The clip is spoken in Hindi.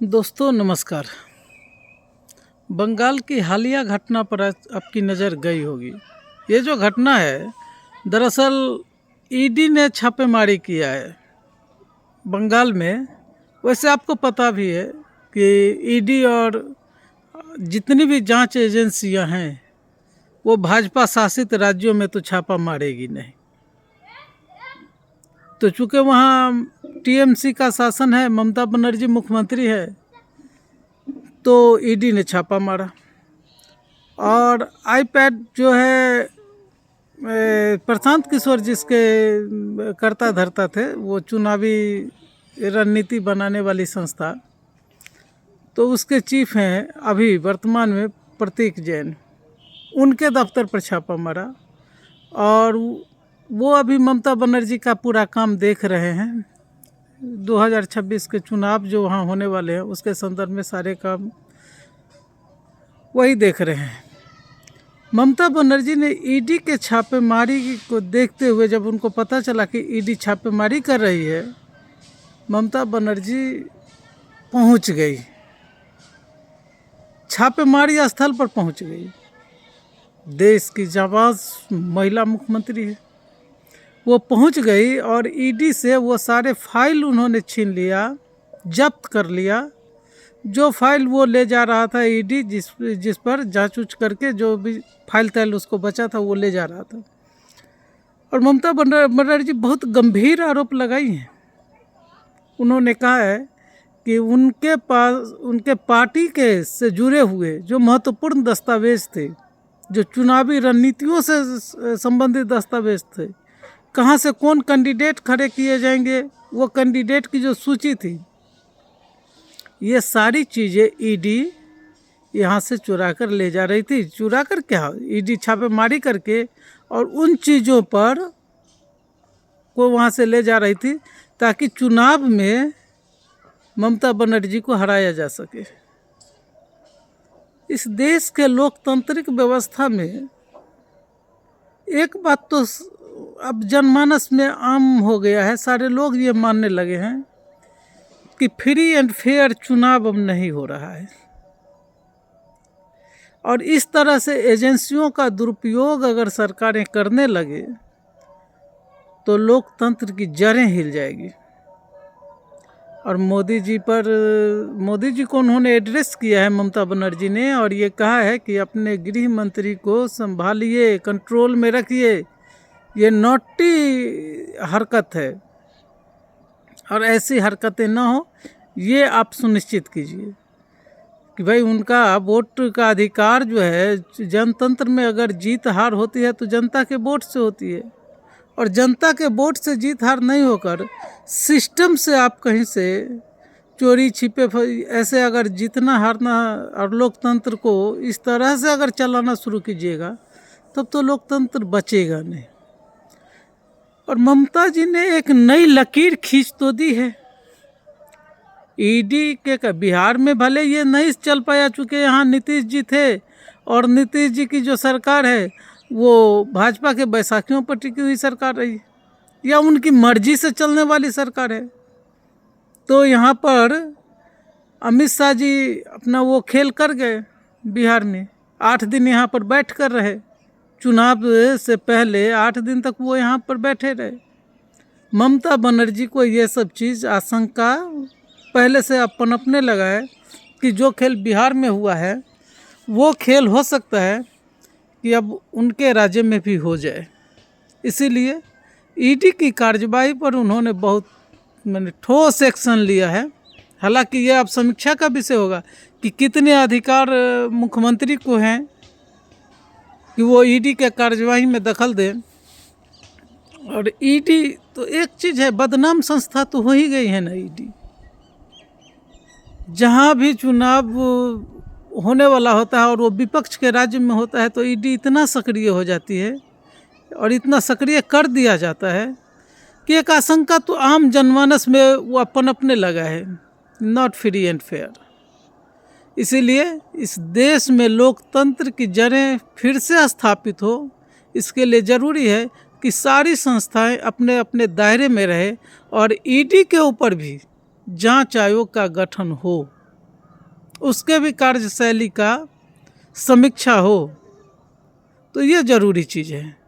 दोस्तों नमस्कार। बंगाल की हालिया घटना पर आज आपकी नज़र गई होगी। ये जो घटना है दरअसल ईडी ने छापेमारी किया है बंगाल में। वैसे आपको पता भी है कि ईडी और जितनी भी जांच एजेंसियां हैं वो भाजपा शासित राज्यों में तो छापा मारेगी नहीं। तो चूँकि वहाँ टीएमसी का शासन है, ममता बनर्जी मुख्यमंत्री है, तो ईडी ने छापा मारा। और आईपैड जो है प्रशांत किशोर जिसके करता धरता थे, वो चुनावी रणनीति बनाने वाली संस्था, तो उसके चीफ हैं अभी वर्तमान में प्रतीक जैन। उनके दफ्तर पर छापा मारा और वो अभी ममता बनर्जी का पूरा काम देख रहे हैं। 2026 के चुनाव जो वहाँ होने वाले हैं उसके संदर्भ में सारे काम वही देख रहे हैं। ममता बनर्जी ने ईडी के छापेमारी को देखते हुए, जब उनको पता चला कि ईडी छापेमारी कर रही है, ममता बनर्जी पहुंच गई, छापेमारी स्थल पर पहुंच गई। देश की जाबाज महिला मुख्यमंत्री है, वो पहुंच गई और ईडी से वो सारे फाइल उन्होंने छीन लिया, जब्त कर लिया। जो फाइल वो ले जा रहा था ईडी, जिस पर जांच उच करके जो भी फाइल तैल उसको बचा था वो ले जा रहा था। और ममता बनर्जी बहुत गंभीर आरोप लगाई हैं। उन्होंने कहा है कि उनके पास उनके पार्टी के से जुड़े हुए जो महत्वपूर्ण दस्तावेज थे, जो चुनावी रणनीतियों से संबंधित दस्तावेज थे, कहाँ से कौन कैंडिडेट खड़े किए जाएंगे, वो कैंडिडेट की जो सूची थी, ये सारी चीज़ें ईडी यहाँ से चुरा कर ले जा रही थी। चुरा कर क्या, ईडी छापेमारी करके और उन चीज़ों पर को वहाँ से ले जा रही थी ताकि चुनाव में ममता बनर्जी को हराया जा सके। इस देश के लोकतांत्रिक व्यवस्था में एक बात तो अब जनमानस में आम हो गया है, सारे लोग ये मानने लगे हैं कि फ्री एंड फेयर चुनाव अब नहीं हो रहा है। और इस तरह से एजेंसियों का दुरुपयोग अगर सरकारें करने लगे तो लोकतंत्र की जड़ें हिल जाएगी। और मोदी जी को उन्होंने एड्रेस किया है ममता बनर्जी ने, और ये कहा है कि अपने गृह मंत्री को संभालिए, कंट्रोल में रखिए, ये नॉटी हरकत है और ऐसी हरकतें ना हो, ये आप सुनिश्चित कीजिए कि भाई उनका वोट का अधिकार जो है, जनतंत्र में अगर जीत हार होती है तो जनता के वोट से होती है, और जनता के वोट से जीत हार नहीं होकर सिस्टम से आप कहीं से चोरी छिपे ऐसे अगर जीतना हारना और लोकतंत्र को इस तरह से अगर चलाना शुरू कीजिएगा तब तो लोकतंत्र बचेगा नहीं। और ममता जी ने एक नई लकीर खींच तो दी है ईडी के। बिहार में भले ये नहीं चल पाया, चूँकि यहाँ नीतीश जी थे और नीतीश जी की जो सरकार है वो भाजपा के बैसाखियों पर टिकी हुई सरकार रही, या उनकी मर्जी से चलने वाली सरकार है। तो यहाँ पर अमित शाह जी अपना वो खेल कर गए बिहार में, 8 दिन यहाँ पर बैठ कर रहे। चुनाव से पहले 8 दिन तक वो यहाँ पर बैठे रहे। ममता बनर्जी को ये सब चीज़ आशंका पहले से अब पनपने लगा है कि जो खेल बिहार में हुआ है वो खेल हो सकता है कि अब उनके राज्य में भी हो जाए। इसीलिए ईडी की कार्यवाही पर उन्होंने बहुत ठोस एक्शन लिया है। हालांकि यह अब समीक्षा का विषय होगा कि कितने अधिकार मुख्यमंत्री को हैं कि वो ईडी के कार्यवाही में दखल दें। और ईडी तो एक चीज़ है, बदनाम संस्था तो हो ही गई है ना ईडी। जहाँ भी चुनाव होने वाला होता है और वो विपक्ष के राज्य में होता है तो ईडी इतना सक्रिय हो जाती है और इतना सक्रिय कर दिया जाता है कि एक आशंका तो आम जनमानस में वो पनपने लगा है, नॉट फ्री एंड फेयर। इसीलिए इस देश में लोकतंत्र की जड़ें फिर से स्थापित हो, इसके लिए ज़रूरी है कि सारी संस्थाएं अपने अपने दायरे में रहे और ईडी के ऊपर भी जांच आयोग का गठन हो। उसके भी कार्यशैली का समीक्षा हो, तो ये ज़रूरी चीज़ है।